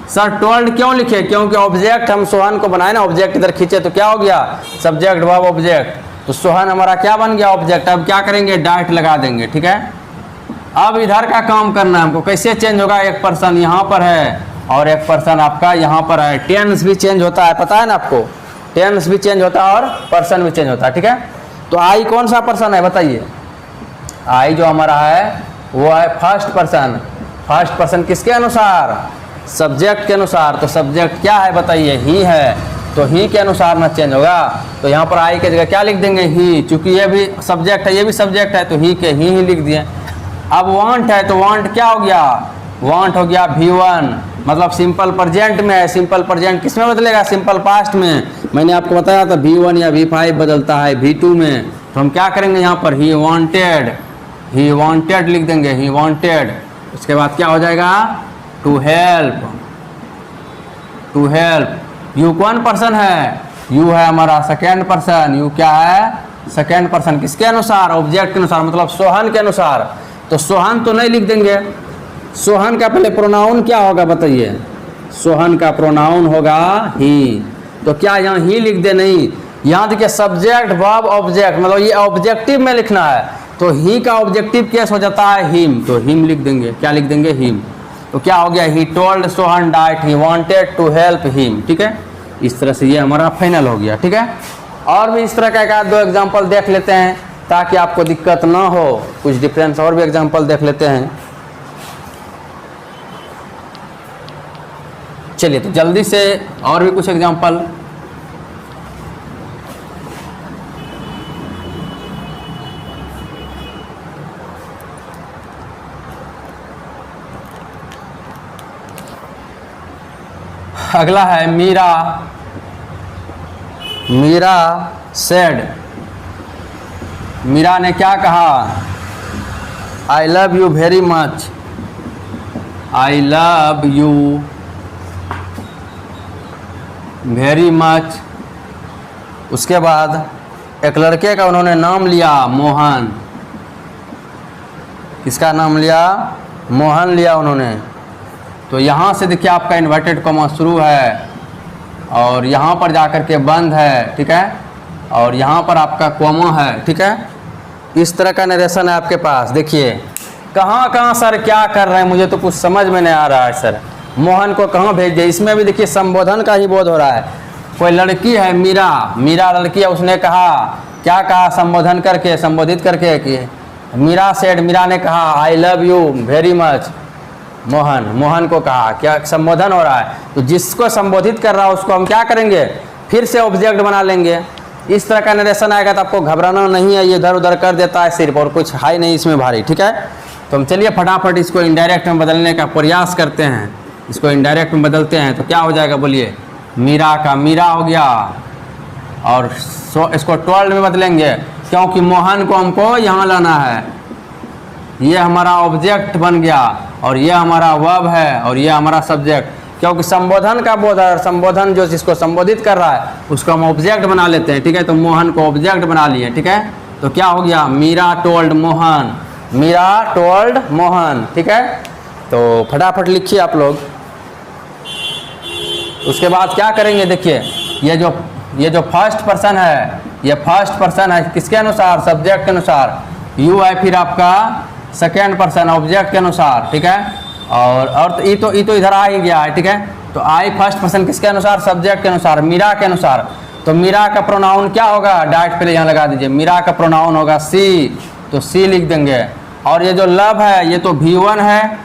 सर टोल्ड क्यों लिखे, क्योंकि ऑब्जेक्ट हम सोहन को बनाए ना, ऑब्जेक्ट इधर खींचे तो क्या हो गया, सब्जेक्ट वर्ब ऑब्जेक्ट। तो सोहन हमारा क्या बन गया, ऑब्जेक्ट। अब क्या करेंगे, डाइट लगा देंगे, ठीक है। अब इधर का काम करना है हमको, कैसे चेंज होगा, एक पर्सन यहाँ पर है और एक पर्सन आपका यहाँ पर है। टेंस भी चेंज होता है, पता है ना आपको, टेंस भी चेंज होता है और पर्सन भी चेंज होता है, ठीक है। तो आई कौन सा पर्सन है बताइए, आई जो हमारा है वो है फर्स्ट पर्सन। फर्स्ट पर्सन किसके अनुसार, सब्जेक्ट के अनुसार। तो सब्जेक्ट क्या है बताइए, ही है, तो ही के अनुसार ना चेंज होगा। तो यहाँ पर आई के जगह क्या लिख देंगे, ही। चूंकि ये भी सब्जेक्ट है, ये भी सब्जेक्ट है, तो ही के ही लिख दिए। अब वांट है तो वांट क्या हो गया, वांट हो गया V1, मतलब सिंपल प्रेजेंट में है। सिंपल प्रेजेंट किस में बदलेगा, सिंपल पास्ट में। मैंने आपको बताया था V1 या V5 बदलता है V2 में। तो हम क्या करेंगे यहाँ पर, ही वांटेड लिख देंगे, ही वांटेड। उसके बाद क्या हो जाएगा, टू हेल्प। यू कौन पर्सन है, यू है हमारा सेकेंड पर्सन। यू क्या है, सेकेंड पर्सन। किसके अनुसार, ऑब्जेक्ट के अनुसार, मतलब सोहन के अनुसार। तो सोहन तो नहीं लिख देंगे, सोहन का पहले प्रोनाउन क्या होगा बताइए, सोहन का प्रोनाउन होगा ही। तो क्या यहाँ ही लिख दे, नहीं, यहाँ देखिए सब्जेक्ट वर्ब ऑब्जेक्ट, मतलब ये ऑब्जेक्टिव में लिखना है। तो ही का ऑब्जेक्टिव केस हो जाता है हिम, तो हिम लिख देंगे, क्या लिख देंगे, हिम। तो क्या हो गया, he told Sohan that he wanted to help him, ठीक है। इस तरह से ये हमारा फाइनल हो गया, ठीक है। और भी इस तरह का एक आध दो एग्जांपल देख लेते हैं ताकि आपको दिक्कत ना हो। कुछ डिफरेंस और भी एग्जांपल देख लेते हैं। चलिए तो जल्दी से और भी कुछ एग्जांपल। अगला है मीरा सेड। मीरा ने क्या कहा, I love you very much. I love you very much. उसके बाद एक लड़के का उन्होंने नाम लिया, मोहन। किसका नाम लिया, मोहन लिया उन्होंने। तो यहाँ से देखिए आपका इन्वर्टेड कॉमा शुरू है और यहाँ पर जाकर के बंद है, ठीक है। और यहाँ पर आपका कॉमा है, ठीक है। इस तरह का नरेशन है आपके पास। देखिए कहाँ कहाँ सर क्या कर रहे हैं, मुझे तो कुछ समझ में नहीं आ रहा है सर। मोहन को कहाँ भेज दिया, इसमें भी देखिए संबोधन का ही बोध हो रहा है। कोई लड़की है मीरा लड़की है, उसने कहा, क्या कहा, संबोधन करके, संबोधित करके कि मीरा सेड, मीरा ने कहा I love you very much. Mohan को कहा, क्या संबोधन हो रहा है। तो जिसको संबोधित कर रहा है उसको हम क्या करेंगे, फिर से ऑब्जेक्ट बना लेंगे। इस तरह का नरेशन आएगा तो आपको घबराना नहीं है, ये इधर उधर कर देता है सिर्फ, और कुछ है नहीं इसमें भारी, ठीक है। तो हम चलिए फटाफट इसको इनडायरेक्ट में बदलने का प्रयास करते हैं। इसको इनडायरेक्ट में बदलते हैं तो क्या हो जाएगा बोलिए, मीरा का मीरा हो गया, और इसको 12 में बदलेंगे क्योंकि मोहन को हमको यहाँ लाना है। ये हमारा ऑब्जेक्ट बन गया और ये हमारा वर्ब है और ये हमारा सब्जेक्ट, क्योंकि संबोधन का बोध है और संबोधन जो जिसको संबोधित कर रहा है उसको हम ऑब्जेक्ट बना लेते हैं, ठीक है। तो मोहन को ऑब्जेक्ट बना लिए, ठीक है। तो क्या हो गया, मीरा टोल्ड मोहन, मीरा टोल्ड मोहन, ठीक है। तो फटाफट लिखिए आप लोग। उसके बाद क्या करेंगे, देखिए ये जो फर्स्ट पर्सन है, ये फर्स्ट पर्सन है किसके अनुसार, सब्जेक्ट के अनुसार। यू है फिर आपका सेकेंड पर्सन ऑब्जेक्ट के अनुसार, ठीक है। और ई तो इधर आ ही गया है, ठीक है। तो आई फर्स्ट पर्सन किसके अनुसार, सब्जेक्ट के अनुसार, मीरा के अनुसार। तो मीरा का प्रोनाउन क्या होगा, डायरेक्ट पहले यहाँ लगा दीजिए, मीरा का प्रोनाउन होगा सी, तो सी लिख देंगे। और ये जो लव है ये तो V1 है,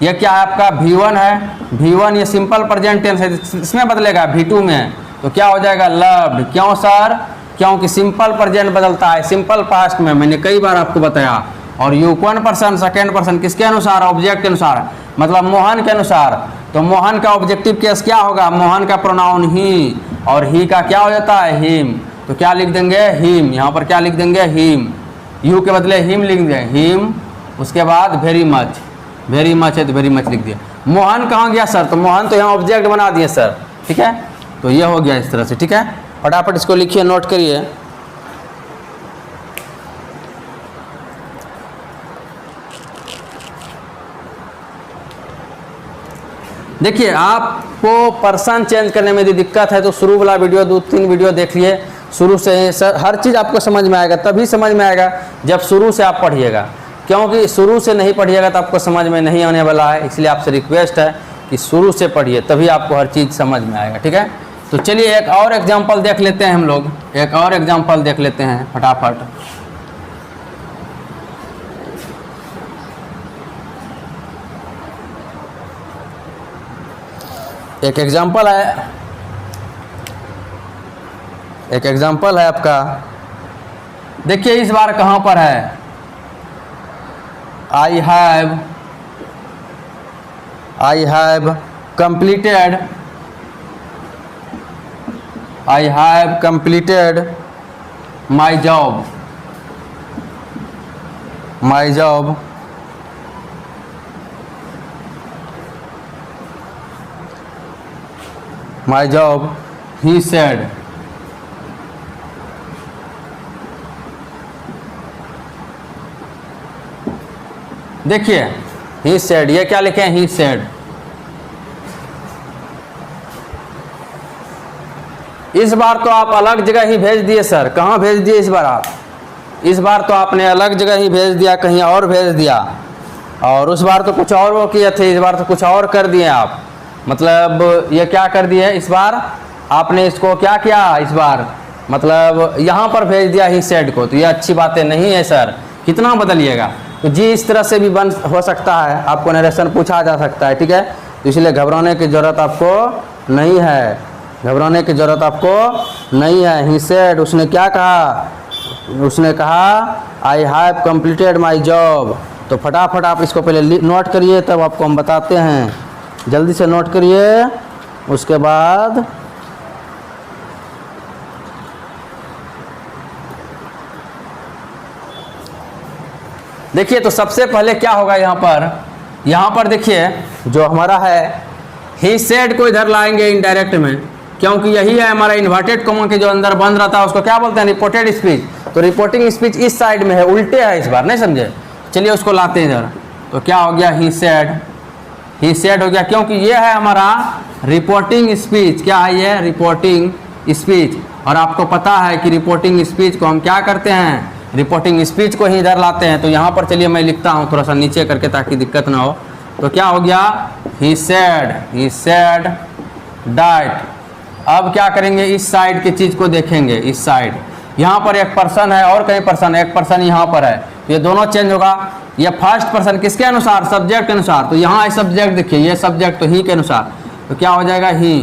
ये क्या है आपका V1 है, V1 ये सिंपल प्रेजेंट टेंस है, इसमें बदलेगा V2 में, तो क्या हो जाएगा लव्ड। क्यों सर, क्योंकि सिंपल प्रेजेंट बदलता है सिंपल पास्ट में, मैंने कई बार आपको बताया। और यू कौन पर्सन, सेकेंड पर्सन किसके अनुसार, ऑब्जेक्ट के अनुसार, मतलब मोहन के अनुसार। तो मोहन का ऑब्जेक्टिव केस क्या होगा, मोहन का प्रोनाउन ही, और ही का क्या हो जाता है, हिम। तो क्या लिख देंगे, हिम। यहाँ पर क्या लिख देंगे, हिम, यू के बदले हिम लिख देंगे, हिम। उसके बाद वेरी मच, वेरी मच है तो वेरी मच लिख दिया। मोहन कहाँ गया सर, तो मोहन तो यहाँ ऑब्जेक्ट बना दिए सर, ठीक है। तो ये हो गया इस तरह से, ठीक है। फटाफट इसको लिखिए, नोट करिए। देखिए आपको पर्सन चेंज करने में यदि दिक्कत है तो शुरू वाला वीडियो 2-3 वीडियो देख लिए शुरू से, सर हर चीज़ आपको समझ में आएगा, तभी समझ में आएगा जब शुरू से आप पढ़िएगा, क्योंकि शुरू से नहीं पढ़िएगा तो आपको समझ में नहीं आने वाला है। इसलिए आपसे रिक्वेस्ट है कि शुरू से पढ़िए, तभी आपको हर चीज़ समझ में आएगा, ठीक है। तो चलिए एक और एग्जाम्पल देख लेते हैं हम लोग, एक और एग्जाम्पल देख लेते हैं फटाफट। एक एग्जाम्पल है आपका, देखिए इस बार कहाँ पर है, I have completed my job, he said। देखिए he said, ये क्या लिखे हैं, he said। इस बार तो आप अलग जगह ही भेज दिए सर, कहाँ भेज दिए इस बार आप, इस बार तो आपने अलग जगह ही भेज दिया, कहीं और भेज दिया। और उस बार तो कुछ और वो किए थे, इस बार तो कुछ और कर दिए आप। मतलब ये क्या कर दिए, इस बार आपने इसको क्या किया, इस बार मतलब यहाँ पर भेज दिया ही सेड को। तो ये अच्छी बातें नहीं है सर, कितना बदलिएगा। तो जी इस तरह से भी बन हो सकता है, आपको नरेशन पूछा जा सकता है, ठीक है। तो इसलिए घबराने की ज़रूरत आपको नहीं है, घबराने की ज़रूरत आपको नहीं है। ही सेड, उसने क्या कहा, उसने कहा I have completed my job. तो फटाफट आप इसको पहले नोट करिए, तब आपको हम बताते हैं, जल्दी से नोट करिए। उसके बाद देखिए, तो सबसे पहले क्या होगा यहाँ पर देखिए जो हमारा है ही सेड को इधर लाएंगे इनडायरेक्ट में, क्योंकि यही है हमारा इन्वर्टेड कॉमा के जो अंदर बंद रहता है उसको क्या बोलते हैं, रिपोर्टेड स्पीच। तो रिपोर्टिंग स्पीच इस साइड में है, उल्टे है इस बार, नहीं समझे। चलिए उसको लाते हैं इधर। तो क्या हो गया, ही सेड हो गया, क्योंकि ये है हमारा रिपोर्टिंग स्पीच। क्या है ये, रिपोर्टिंग स्पीच। और आपको पता है कि रिपोर्टिंग स्पीच को हम क्या करते हैं, रिपोर्टिंग स्पीच को ही इधर लाते हैं। तो यहाँ पर चलिए मैं लिखता हूँ थोड़ा सा नीचे करके ताकि दिक्कत ना हो। तो क्या हो गया, ही सेड डाइट। अब क्या करेंगे, इस साइड की चीज़ को देखेंगे, इस साइड यहाँ पर एक पर्सन है और कहीं पर्सन, एक पर्सन यहाँ पर है, तो ये दोनों चेंज होगा। ये फर्स्ट पर्सन किसके अनुसार, सब्जेक्ट के अनुसार। तो यहाँ सब्जेक्ट देखिए, ये सब्जेक्ट तो ही के अनुसार, तो क्या हो जाएगा ही।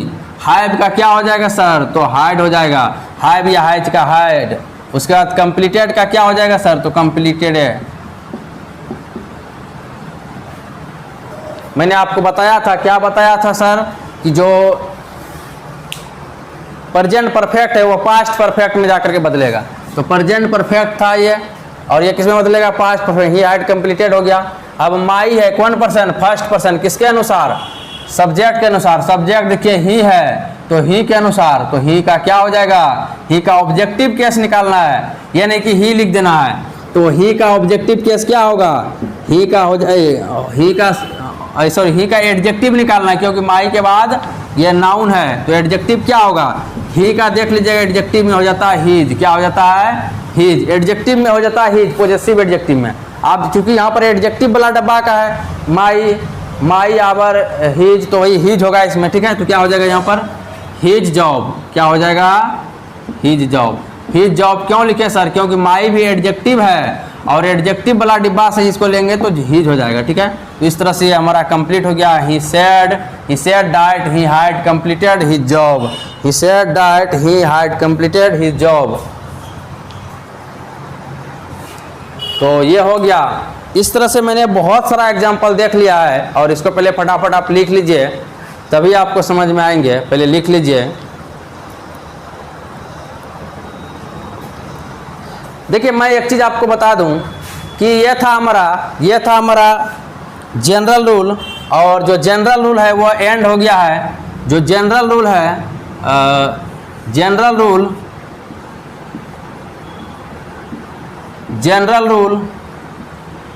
हैव का क्या हो जाएगा सर, तो हाइड हो जाएगा, हैव या हाइज का हाइड। उसके बाद कंप्लीटेड का क्या हो जाएगा सर, तो कंप्लीटेड है। मैंने आपको बताया था, क्या बताया था सर, कि जो प्रेजेंट परफेक्ट है वो पास्ट परफेक्ट में जाकर के बदलेगा। तो प्रेजेंट परफेक्ट था ये, और ये किस में बदलेगा? Past perfect. He had completed हो गया। अब माई है कौन पर्सन? First person. किसके अनुसार? सब्जेक्ट के अनुसार। सब्जेक्ट देखिए ही है, तो ही के अनुसार, तो ही का क्या हो जाएगा? ही का ऑब्जेक्टिव केस निकालना है, ये नहीं कि ही लिख देना है। तो ही का ऑब्जेक्टिव केस क्या होगा? ही का हो जाए, ही का सॉरी ही का एडजेक्टिव निकालना है, क्योंकि माई के बाद ये नाउन है, तो एडजेक्टिव क्या होगा? ही का देख लीजिएगा, एडजेक्टिव में हो जाता है हीज। क्या हो जाता है? हीज। एडजेक्टिव में हो जाता है हीज, पॉजेसिव एडजेक्टिव में। आप चूंकि यहाँ पर एडजेक्टिव वाला डब्बा का है, माई आवर हीज, तो वही हीज होगा इसमें, ठीक है। तो क्या हो जाएगा यहाँ पर? His job. क्या हो जाएगा? His job. हीज जॉब क्यों लिखे सर? क्योंकि माई भी एडजेक्टिव है, और एडजेक्टिव वाला डिब्बा से इसको लेंगे तो हीज हो जाएगा, ठीक है। तो इस तरह से हमारा कंप्लीट हो गया। He said that he had completed his job. He said that he had completed his job. तो ये हो गया। इस तरह से मैंने बहुत सारा एग्जाम्पल देख लिया है, और इसको पहले फटाफट आप लिख लीजिए, तभी आपको समझ में आएंगे। पहले लिख लीजिए। देखिए मैं एक चीज़ आपको बता दूं कि ये था हमारा जनरल रूल, और जो जनरल रूल है वो एंड हो गया है। जो जनरल रूल है, जनरल रूल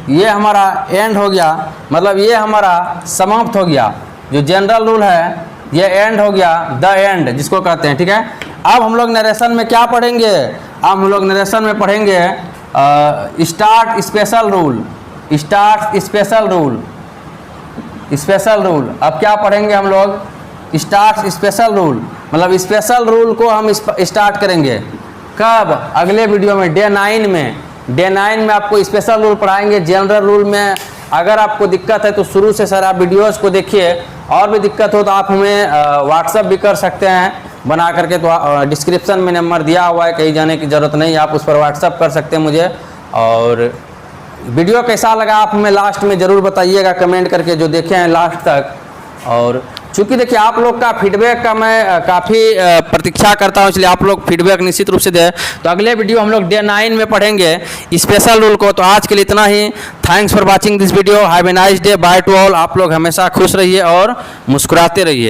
ये हमारा एंड हो गया, मतलब ये हमारा समाप्त हो गया। जो जनरल रूल है ये एंड हो गया, द एंड जिसको कहते हैं, ठीक है। अब हम लोग नरेशन में क्या पढ़ेंगे? अब हम लोग नरेशन में पढ़ेंगे start special rule. Start special rule. अब क्या पढ़ेंगे हम लोग? स्टार्ट स्पेशल रूल, मतलब स्पेशल रूल को हम स्टार्ट करेंगे कब? अगले वीडियो में, डे 9 में। डे 9 में आपको स्पेशल रूल पढ़ाएंगे। जनरल रूल में अगर आपको दिक्कत है तो शुरू से सर आप वीडियोस को देखिए, और भी दिक्कत हो तो आप हमें व्हाट्सअप भी कर सकते हैं बना करके। तो डिस्क्रिप्शन में नंबर दिया हुआ है, कहीं जाने की ज़रूरत नहीं, आप उस पर व्हाट्सअप कर सकते हैं मुझे। और वीडियो कैसा लगा आप हमें लास्ट में ज़रूर बताइएगा कमेंट करके, जो देखे हैं लास्ट तक। और चूँकि देखिए आप लोग का फीडबैक का मैं काफ़ी प्रतीक्षा करता हूँ, इसलिए आप लोग फीडबैक निश्चित रूप से दें। तो अगले वीडियो हम लोग डे 9 में पढ़ेंगे स्पेशल रूल को। तो आज के लिए इतना ही। Thanks for watching this video. Have a nice day. Bye to all. आप लोग हमेशा खुश रहिए और मुस्कुराते रहिए।